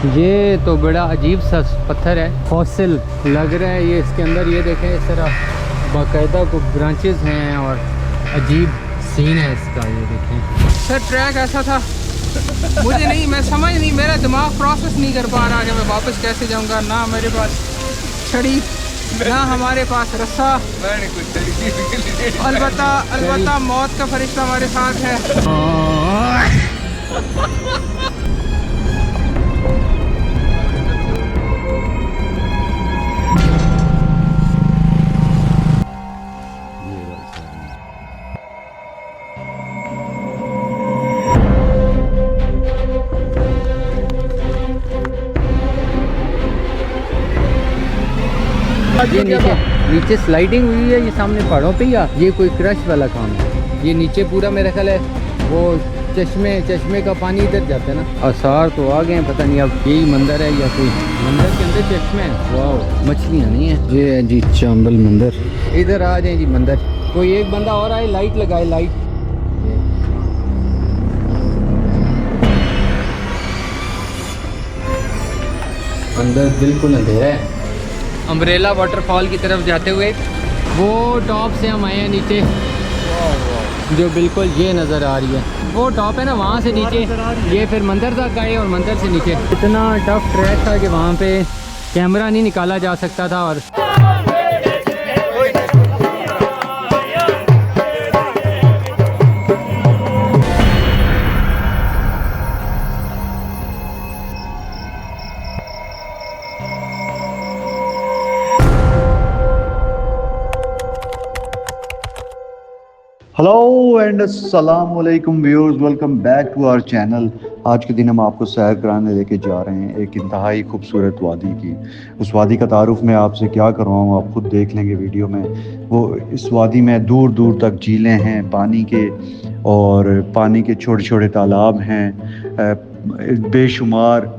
ये तो बड़ा अजीब सा पत्थर है, फॉसिल लग रहा है ये। इसके अंदर ये देखें, इस तरह बाकायदा को ब्रांचेस हैं और अजीब सीन है इसका। ये देखें सर, ट्रैक ऐसा था, मुझे नहीं, मैं समझ नहीं, मेरा दिमाग प्रोसेस नहीं कर पा रहा कि मैं वापस कैसे जाऊंगा। ना मेरे पास छड़ी, ना हमारे पास रस्सा, अलबत्ता मौत का फरिश्ता हमारे साथ है। ये नीचे स्लाइडिंग हुई है, ये सामने पहाड़ों पे ही आ, ये कोई क्रश वाला काम है। ये नीचे पूरा मेरा ख्याल है वो चश्मे का पानी इधर जाता है ना। आसार तो आ गए हैं, पता नहीं अब यही मंदिर है या कोई मंदिर के अंदर चश्मे है। वाह, मछलियाँ नहीं है। ये है जी चांबल मंदिर। इधर आ जाए जी मंदिर। कोई एक बंदा और आए, लाइट लगाए, लाइट। अंदर बिल्कुल अंधेरा है। अम्ब्रेला वाटरफॉल की तरफ जाते हुए वो टॉप से हम आए हैं नीचे, जो बिल्कुल ये नज़र आ रही है। वो टॉप है ना, वहाँ से नीचे ये फिर मंदिर तक आए और मंदिर से नीचे। इतना टफ ट्रैक था कि वहाँ पे कैमरा नहीं निकाला जा सकता था। और हेलो एंड अस्सलाम वालेकुम viewers, welcome back to our channel. आज के दिन हम आपको सैर कराने लेके जा रहे हैं एक इंतहाई खूबसूरत वादी की। उस वादी का तारुफ मैं आपसे क्या करवाऊँ, आप खुद देख लेंगे वीडियो में। वो इस वादी में दूर दूर तक झीलें हैं पानी के, और पानी के छोटे छोटे तालाब हैं, बेशुमार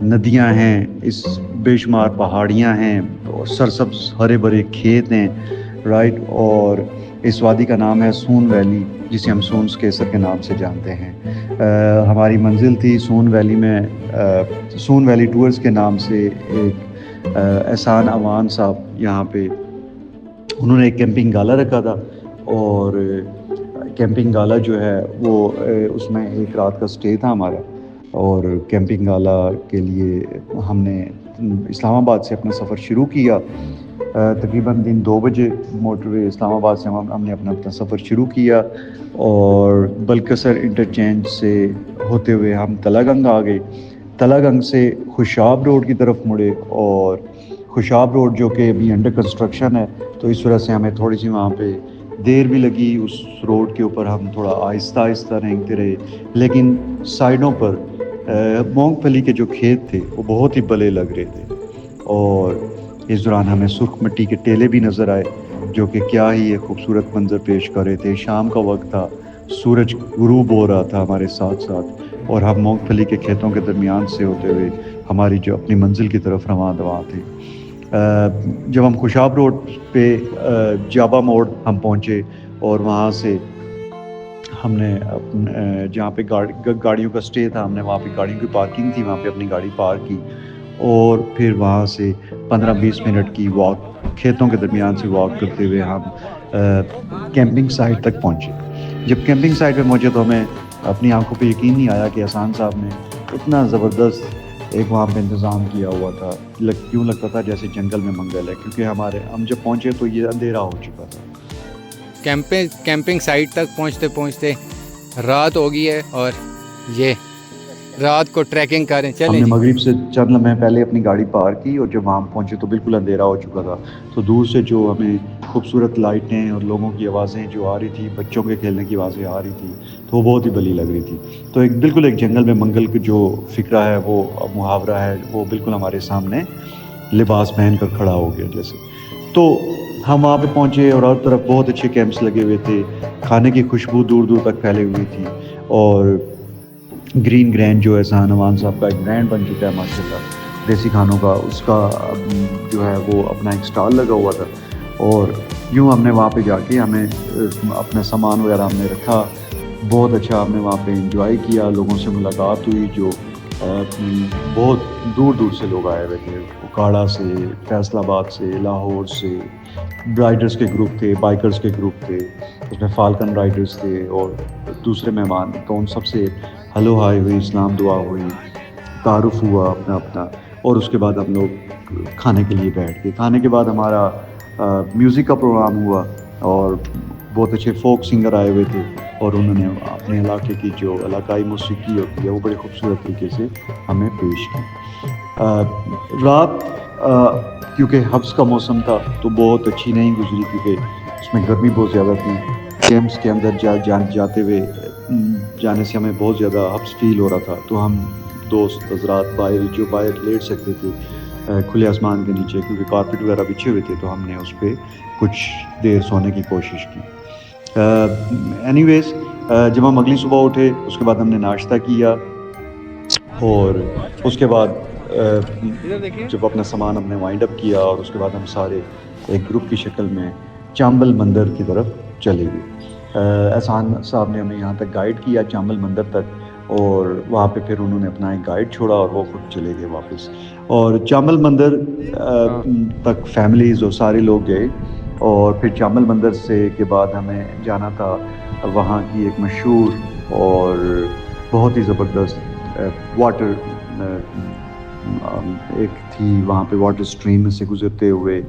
नदियां हैं, इस बेशुमार पहाड़ियां हैं, सरसब्ज हरे भरे खेत हैं, राइट। और इस वादी का नाम है सून वैली, जिसे हम सून केसर के नाम से जानते हैं। हमारी मंजिल थी सून वैली में, सून वैली टूर्स के नाम से एक एहसान अमान साहब यहाँ पे, उन्होंने एक कैंपिंग गाला रखा था। और कैंपिंग गाला जो है वो उसमें एक रात का स्टे था हमारा। और कैंपिंग गाला के लिए हमने इस्लामाबाद से अपना सफ़र शुरू किया। तकरीबन दिन 2 बजे मोटरवे इस्लामाबाद से हमने अपना सफ़र शुरू किया, और बलकसर इंटरचेंज से होते हुए हम तलागंग आ गए। तलागंग से खुशाब रोड की तरफ मुड़े, और खुशाब रोड जो कि अभी अंडर कंस्ट्रक्शन है, तो इस वजह से हमें थोड़ी सी वहाँ पे देर भी लगी। उस रोड के ऊपर हम थोड़ा आहिस्ता आहिस्ता रेंगते रहे, लेकिन साइडों पर मूंगफली के जो खेत थे वो बहुत ही भले लग रहे थे। और इस दौरान हमें सुर्ख मिट्टी के टेले भी नज़र आए, जो कि क्या ही एक खूबसूरत मंजर पेश कर रहे थे। शाम का वक्त था, सूरज गुरूब हो रहा था हमारे साथ साथ, और हम मूंगफली के खेतों के दरमियान से होते हुए हमारी जो अपनी मंजिल की तरफ रवां दवा थे। जब हम खुशाब रोड पे जाबा मोड़ हम पहुँचे, और वहाँ से हमने जहाँ पे गाड़ियों का स्टे था, हमने वहाँ पे गाड़ियों की पार्किंग थी, वहाँ पे अपनी गाड़ी पार्क की, और फिर वहाँ से 15-20 मिनट की वॉक, खेतों के दरमियान से वॉक करते हुए हम कैंपिंग साइट तक पहुँचे। जब कैंपिंग साइट पे पहुँचे तो हमें अपनी आंखों पे यकीन नहीं आया कि एहसान साहब ने इतना ज़बरदस्त एक वहाँ पे इंतज़ाम किया हुआ था। यूँ लगता था जैसे जंगल में मंगल है, क्योंकि हम जब पहुँचे तो ये अंधेरा हो चुका था। कैंपिंग साइट तक पहुँचते पहुँचते रात हो गई है, और ये रात को ट्रैकिंग करें। चलें, हमने मगरिब से चंद लम्हे पहले अपनी गाड़ी पार्क की, और जब वहाँ पहुँचे तो बिल्कुल अंधेरा हो चुका था। तो दूर से जो हमें खूबसूरत लाइटें और लोगों की आवाज़ें जो आ रही थी, बच्चों के खेलने की आवाज़ें आ रही थी, तो वो बहुत ही भली लग रही थी। तो एक बिल्कुल एक जंगल में मंगल की जो फ़िक्रा है, वो मुहावरा है, वो बिल्कुल हमारे सामने लिबास पहन कर खड़ा हो गया जैसे। तो हम वहाँ पे पहुँचे, और हर तरफ बहुत अच्छे कैंप्स लगे हुए थे, खाने की खुशबू दूर दूर तक फैली हुई थी। और ग्रीन ग्रैंड जो है एहसान अमान साहब का एक ब्रांड बन चुका है माशाल्लाह देसी खानों का, उसका जो है वो अपना एक स्टॉल लगा हुआ था। और यूँ हमने वहाँ पे जाके हमें अपना सामान वगैरह हमने रखा, बहुत अच्छा हमने वहाँ पे एंजॉय किया, लोगों से मुलाकात हुई जो बहुत दूर दूर से लोग आए हुए थे, उकाड़ा से, फैसलाबाद से, लाहौर से। राइडर्स के ग्रुप थे, बाइकर्स के ग्रुप थे, उसमें फाल्कन राइडर्स थे और दूसरे मेहमान। तो उन सब से हलो हाय हुई, इस्लाम दुआ हुई, तारुफ हुआ अपना अपना, और उसके बाद हम लोग खाने के लिए बैठ गए। खाने के बाद हमारा म्यूज़िक का प्रोग्राम हुआ और बहुत अच्छे फोक सिंगर आए हुए थे और उन्होंने अपने इलाके की जो इलाकाई मौसीकी होती है वो बड़े खूबसूरत तरीके से हमें पेश की। रात क्योंकि हब्स का मौसम था तो बहुत अच्छी नहीं गुजरी, क्योंकि उसमें गर्मी बहुत ज़्यादा थी। कैंप्स के अंदर जाते हुए जाने से हमें बहुत ज़्यादा हब्स फील हो रहा था। तो हम दोस्त हजरात बाहर लेट सकते थे खुले आसमान के नीचे, क्योंकि कारपेट वगैरह बिछे हुए थे, तो हमने उस पर कुछ देर सोने की कोशिश की। एनीवेज जब हम अगली सुबह उठे उसके बाद हमने नाश्ता किया और उसके बाद जब अपना सामान हमने वाइंड अप किया और उसके बाद हम सारे एक ग्रुप की शक्ल में चांबल मंदिर की तरफ चले गए। एहसान साहब ने हमें यहाँ तक गाइड किया चांबल मंदिर तक, और वहाँ पे फिर उन्होंने अपना एक गाइड छोड़ा और वो खुद चले गए वापस। और चांबल मंदिर तक फैमिलीज़ और सारे लोग गए और फिर चांबल मंदिर से के बाद हमें जाना था वहाँ की एक मशहूर और बहुत ही ज़बरदस्त वाटर एक थी, वहाँ पे वाटर स्ट्रीम में से गुजरते हुए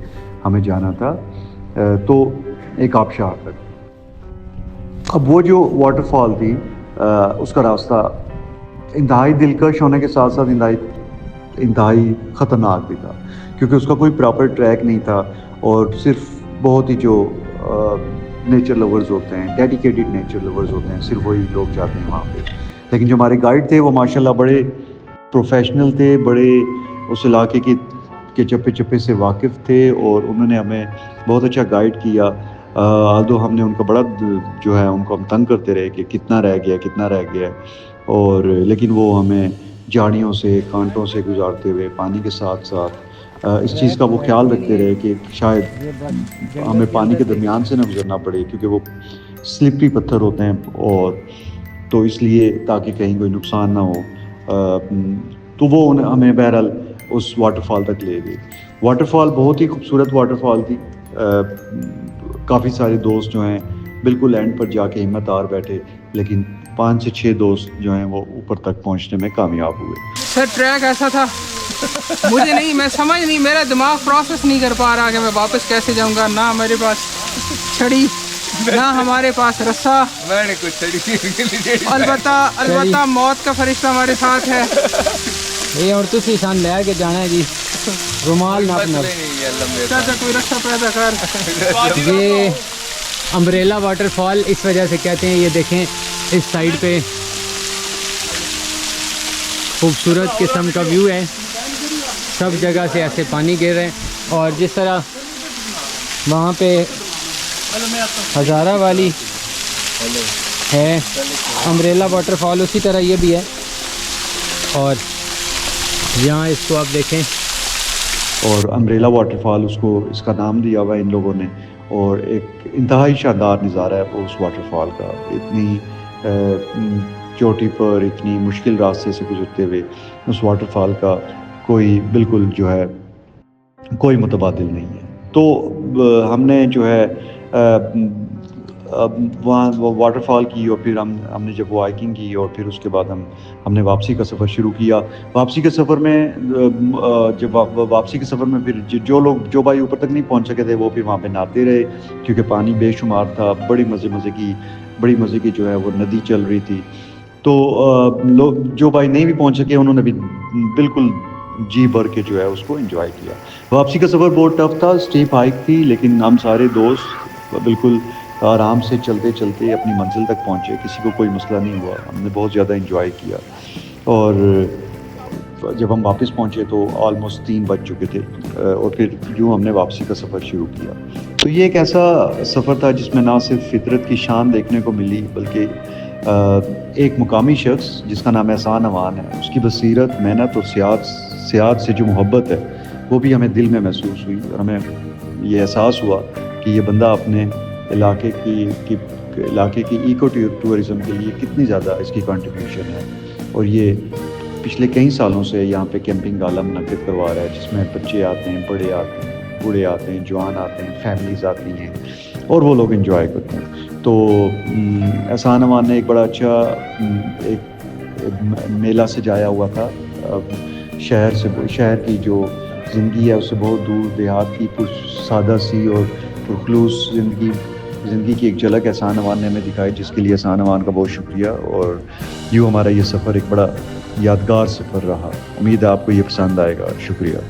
हमें जाना था तो एक आबशार तक। अब वो जो वाटरफॉल थी उसका रास्ता इंतहाई दिलकश होने के साथ साथ इंतहाई ख़तरनाक भी था, क्योंकि उसका कोई प्रॉपर ट्रैक नहीं था और सिर्फ बहुत ही जो नेचर लवर्स होते हैं, डेडिकेटेड नेचर लवर्स होते हैं, सिर्फ वही लोग जाते हैं वहाँ पे। लेकिन जो हमारे गाइड थे वो माशाल्लाह बड़े प्रोफेशनल थे, बड़े उस इलाके के चप्पे चप्पे से वाकिफ़ थे और उन्होंने हमें बहुत अच्छा गाइड किया। आल्दो हमने उनका बड़ा जो है उनको हम तंग करते रहे कि कितना रह गया, और लेकिन वो हमें झाड़ियों से कांटों से गुजारते हुए पानी के साथ साथ इस चीज़ का वो ख्याल रखते रहे कि शायद हमें पानी के दरमियान से ना गुजरना पड़े, क्योंकि वो स्लिपरी पत्थर होते हैं और तो इसलिए ताकि कहीं कोई नुकसान ना हो। तो वो हमें बहरहाल उस वाटरफॉल तक ले गए। वाटरफॉल बहुत ही खूबसूरत वाटरफॉल थी। काफ़ी सारे दोस्त जो हैं बिल्कुल एंड पर जाके हिम्मत हार बैठे, लेकिन 5 से 6 दोस्त जो हैं वो ऊपर तक पहुंचने में कामयाब हुए। सर ट्रैक ऐसा था, मुझे नहीं, मैं समझ नहीं, मेरा दिमाग प्रोसेस नहीं कर पा रहा कि मैं वापस कैसे जाऊंगा। ना मेरे पास छड़ी, ना हमारे पास रस्सा, मैंने कुछ छड़ी अलबत्ता मौत का फरिश्ता हमारे साथ है। ये और तुसी सान ले के जाना है जी, रुमाल ना अपना। चाचा कोई रस्सा पैदा कर। ये अम्ब्रेला वाटरफॉल इस वजह से कहते हैं, ये देखें इस साइड पे खूबसूरत किस्म का व्यू है, सब जगह से ऐसे पानी गिर रहे हैं। और जिस तरह वहाँ पे हज़ारा वाली है अम्ब्रेला वाटरफॉल, उसी तरह ये भी है। और यहाँ इसको आप देखें, और अम्ब्रेला वाटरफॉल उसको इसका नाम दिया हुआ इन लोगों ने, और एक इंतहाई शानदार नज़ारा है उस वाटरफॉल का। इतनी चोटी पर इतनी मुश्किल रास्ते से गुजरते हुए उस वाटरफॉल का कोई बिल्कुल जो है कोई मुतबादिल नहीं है। तो हमने जो है वहाँ वाटरफॉल की और फिर हमने जब वो हाइकिंग की और फिर उसके बाद हमने वापसी का सफ़र शुरू किया। वापसी के सफ़र में जब वापसी के सफ़र में फिर जो भाई ऊपर तक नहीं पहुँच सके थे वो फिर वहाँ पे नहाते रहे, क्योंकि पानी बेशुमार था। बड़ी मज़े की जो है वो नदी चल रही थी। तो लोग जो भाई नहीं भी पहुँच सके उन्होंने भी बिल्कुल जी भर के जो है उसको एंजॉय किया। वापसी का सफ़र बहुत टफ था, स्टीप हाइक थी, लेकिन हम सारे दोस्त बिल्कुल आराम से चलते चलते अपनी मंजिल तक पहुँचे, किसी को कोई मसला नहीं हुआ। हमने बहुत ज़्यादा एंजॉय किया और जब हम वापस पहुँचे तो ऑलमोस्ट 3 बज चुके थे और फिर यूँ हमने वापसी का सफ़र शुरू किया। तो ये एक ऐसा सफ़र था जिसमें ना सिर्फ फितरत की शान देखने को मिली, बल्कि एक मुकामी शख्स जिसका नाम एहसान अमान है, उसकी बसीरत, मेहनत और सियाहत से जो मोहब्बत है वो भी हमें दिल में महसूस हुई। और हमें ये एहसास हुआ कि ये बंदा अपने इलाके की इको टूरिज़म के लिए कितनी ज़्यादा इसकी कंट्रीब्यूशन है। और ये पिछले कई सालों से यहाँ पे कैंपिंग गाला मुनक़्क़िद करवा रहा है, जिसमें बच्चे आते हैं, बड़े आते हैं, बूढ़े आते हैं, जवान आते हैं, फैमिलीज़ आती हैं और वो लोग एंजॉय करते हैं। तो एहसान अमान ने एक बड़ा अच्छा एक मेला सजाया हुआ था शहर की जो ज़िंदगी है उससे बहुत दूर, देहात की सादा सी और पुरखलूस ज़िंदगी की एक झलक एहसान अमान ने हमें दिखाई, जिसके लिए एहसान अमान का बहुत शुक्रिया। और यूँ हमारा ये सफ़र एक बड़ा यादगार सफ़र रहा। उम्मीद है आपको ये पसंद आएगा। शुक्रिया।